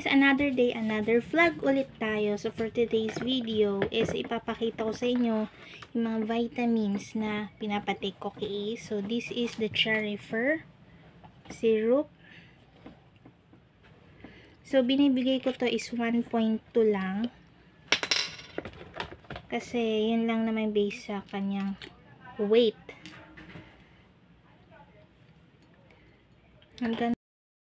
guys, another day, another vlog ulit tayo. So for today's video is ipapakita ko sa inyo yung mga vitamins na pinapatake ko kay Ace. So this is the cherry fir syrup. So binibigay ko to is 1.2 lang. Kasi yun lang naman base sa kanyang weight. Ang ganda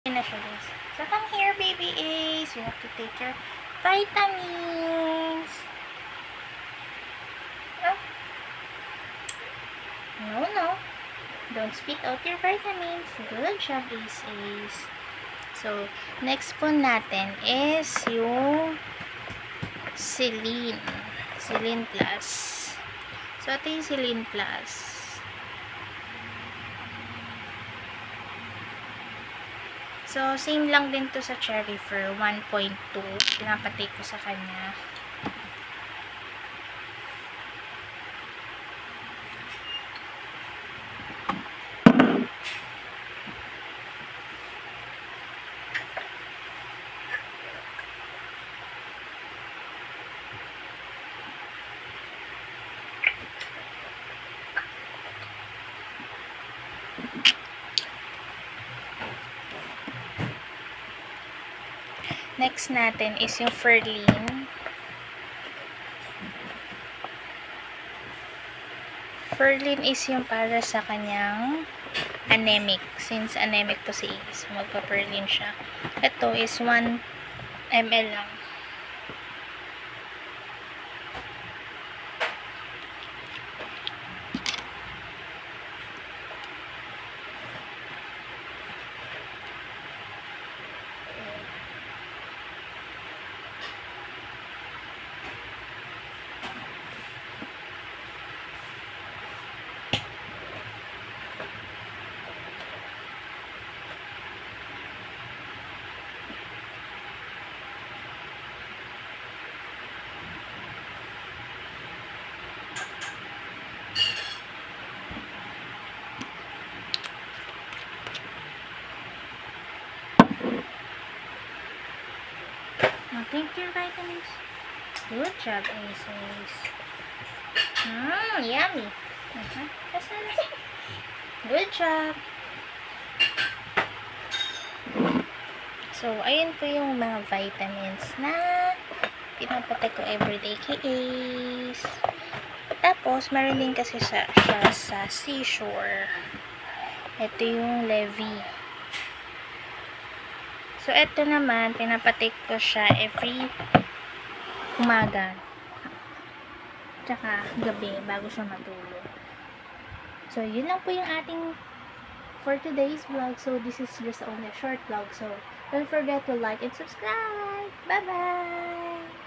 na siya guys. So come here baby Ace. You have to take your vitamins. Oh. No. Don't spit out your vitamins. Good job Ace Ace. So next po natin is yung Selene. Selene Plus. So ito yung Selene Plus. So, same lang din to sa cherry fir, 1.2. Pinapatake ko sa kanya. Next natin is yung Ferline. Ferline is yung para sa kanyang anemic. Since anemic to si Ace, magpa-Ferline siya. Ito is 1 ml lang. Take your vitamins. Good job, Ace. Yummy. Good job. So, ayun po yung mga vitamins na pinapatake ko everyday kay Ace. Tapos, meron din kasi siya sa Seashore. Ito yung Levy. So, ito naman, pinapatake ko siya every umaga. Tsaka gabi, bago siya matulog. So, yun lang po yung ating for today's vlog. So, this is just only a short vlog. So, don't forget to like and subscribe. Bye-bye!